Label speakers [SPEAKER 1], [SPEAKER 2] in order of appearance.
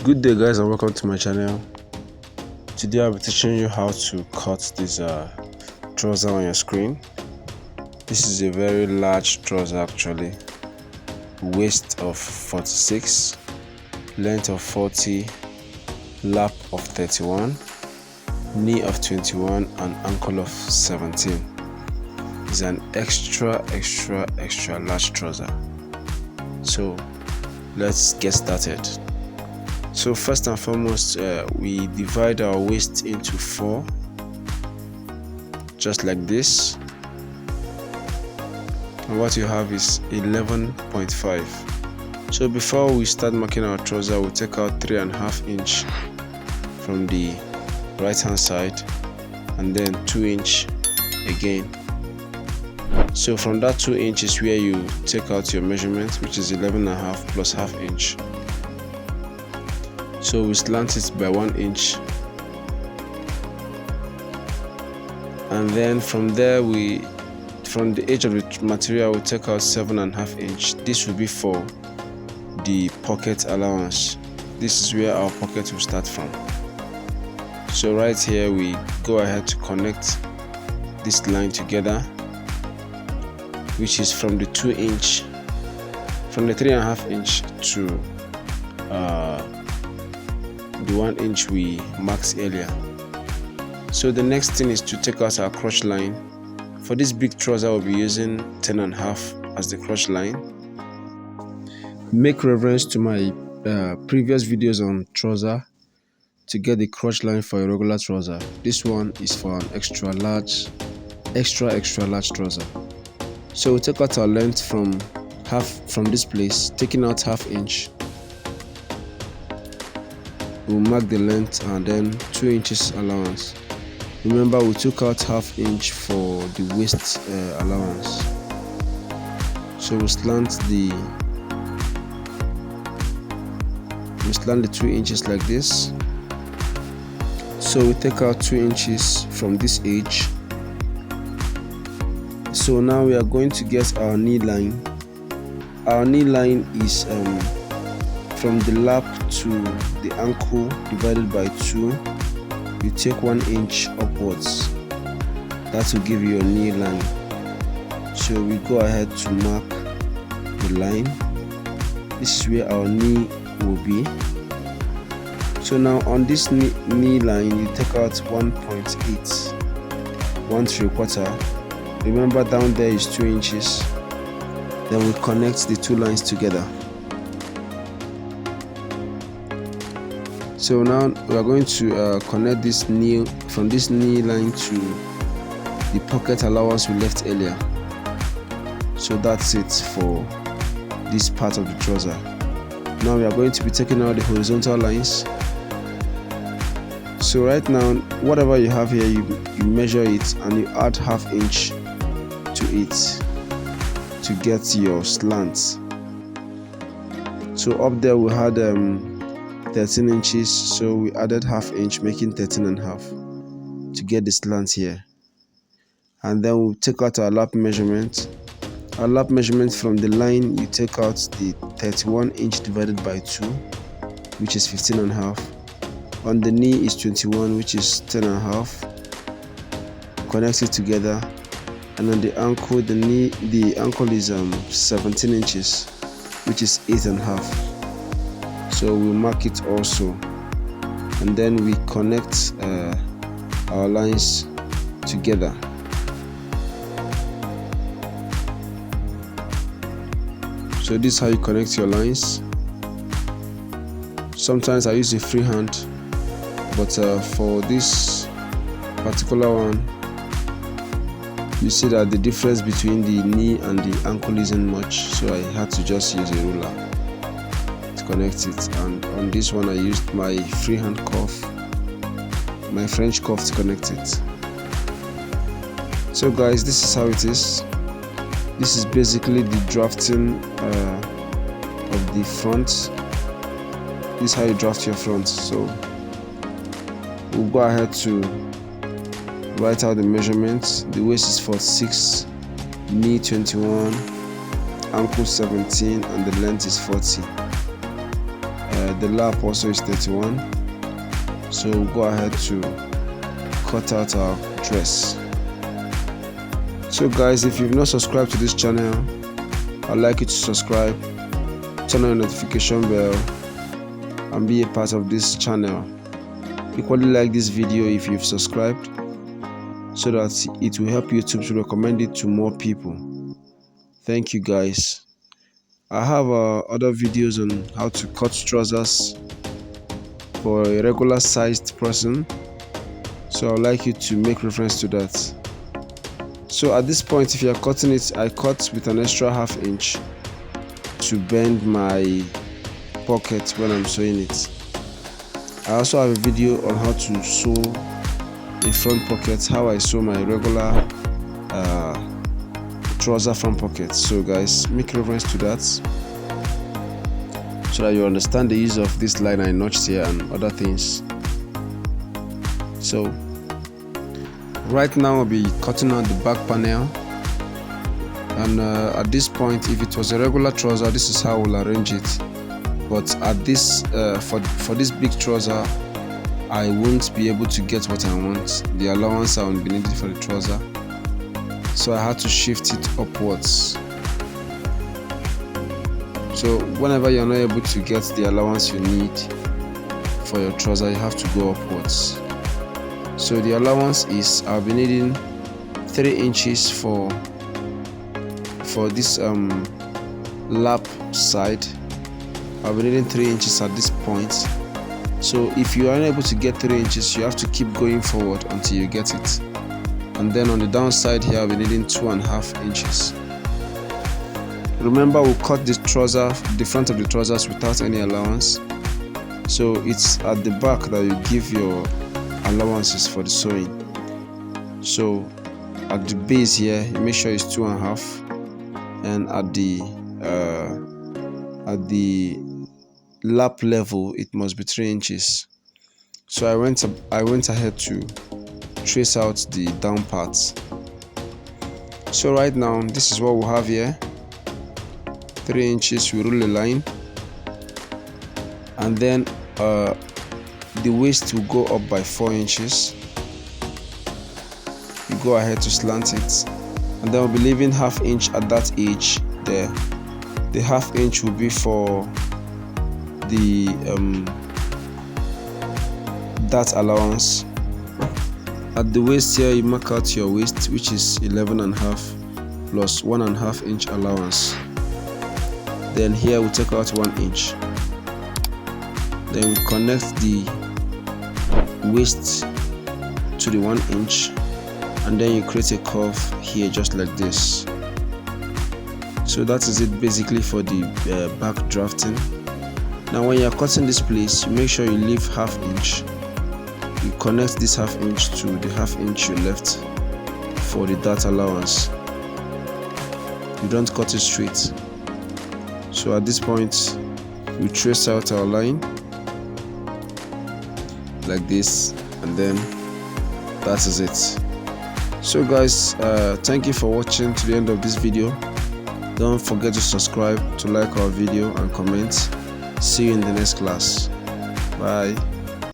[SPEAKER 1] Good day guys, and welcome to my channel. Today I'll be teaching you how to cut this trouser on your screen. This is a very large trouser actually. Waist of 46, length of 40, lap of 31, knee of 21, and ankle of 17. It's an extra large trouser. So let's get started. So first and foremost, we divide our waist into 4, just like this, and what you have is 11.5. So before we start marking our trouser, we'll take out 3.5 inch from the right hand side and then 2 inch again. So from that 2 inches where you take out your measurement, which is 11.5 plus ½ inch. So we slant it by 1 inch, and then from there from the edge of the material we take out 7.5 inch. This will be for the pocket allowance. This is where our pocket will start from. So right here we go ahead to connect this line together, which is from the 2 inch, from the 3.5 inch to the 1 inch we marked earlier. So the next thing is to take out our crotch line. For this big trouser we'll be using 10.5 as the crotch line. Make reference to my previous videos on trouser to get the crotch line for a regular trouser. This one is for an extra large trouser. So we take out our length from this place, taking out ½ inch. We'll mark the length and then 2 inches allowance. Remember, we took out ½ inch for the waist allowance. So we slant the 2 inches like this. So we take out 2 inches from this edge. So now we are going to get our knee line. Our knee line is from the lap to the ankle divided by 2. You take 1 inch upwards. That will give you a knee line. So we go ahead to mark the line. This is where our knee will be. So now on this knee line you take out 1.8, 1¾ Remember, down there is 2 inches. Then we connect the two lines together. So now we are going to connect this knee from this knee line to the pocket allowance we left earlier. So that's it for this part of the trouser. Now we are going to be taking out the horizontal lines. So right now, whatever you have here, you measure it and you add ½ inch to it to get your slant. So up there we had 13 inches, so we added ½ inch, making 13.5 to get the slant here. And then we'll take out our lap measurement. Our lap measurement, from the line you take out the 31 inch divided by 2, which is 15.5. On the knee is 21, which is 10.5. Connect it together. And on the ankle, the ankle is 17 inches, which is 8.5. So we'll mark it also, and then we connect our lines together. So this is how you connect your lines. Sometimes I use a free hand, but for this particular one, you see that the difference between the knee and the ankle isn't much, so I had to just use a ruler to connect it. And on this one I used my freehand cuff, my French cuff, to connect it. So guys, this is how it is. This is basically the drafting of the front. This is how you draft your front. So we'll go ahead to write out the measurements. The waist is 46, knee 21, ankle 17, and the length is 40. the lap also is 31. So we'll go ahead to cut out our dress. So guys, if you've not subscribed to this channel, I'd like you to subscribe, turn on the notification bell, and be a part of this channel. Equally like this video if you've subscribed, so that it will help YouTube to recommend it to more people. Thank you guys. I have other videos on how to cut trousers for a regular sized person, so I'd like you to make reference to that. So at this point, if you are cutting it, I cut with an extra ½ inch to bend my pocket when I'm sewing it. I also have a video on how to sew a front pocket, how I sew my regular trouser front pocket. So guys, make reference to that so that you understand the use of this line I notched here and other things. So right now I'll be cutting out the back panel, and at this point, if it was a regular trouser, this is how we'll arrange it. But at this for this big trouser, I won't be able to get what I want, the allowance I will be needed for the trouser, so I had to shift it upwards. So whenever you're not able to get the allowance you need for your trouser, you have to go upwards. So the allowance is, I'll be needing 3 inches for this lap side. I'll be needing 3 inches at this point. So if you are unable to get 3 inches, you have to keep going forward until you get it. And then on the downside here, I'll be needing 2.5 inches. Remember, we'll cut the trouser, the front of the trousers, without any allowance. So it's at the back that you give your allowances for the sewing. So at the base here, you make sure it's 2.5, and at the lap level, it must be 3 inches. So I went ahead to trace out the down parts. So right now, this is what we have here. 3 inches, we rule a line, and then the waist will go up by 4 inches. You go ahead to slant it, and then we'll be leaving ½ inch at that edge there. The ½ inch will be for the that allowance. At the waist here, you mark out your waist, which is 11.5 plus 1.5 inch allowance. Then here we take out 1 inch. Then we connect the waist to the 1 inch, and then you create a curve here just like this. So that is it basically for the back drafting. Now when you are cutting this place, you make sure you leave ½ inch. You connect this ½ inch to the ½ inch you left for the dart allowance. You don't cut it straight. So at this point, we trace out our line like this, and then that is it. So guys, thank you for watching to the end of this video. Don't forget to subscribe, to like our video, and comment. See you in the next class. Bye.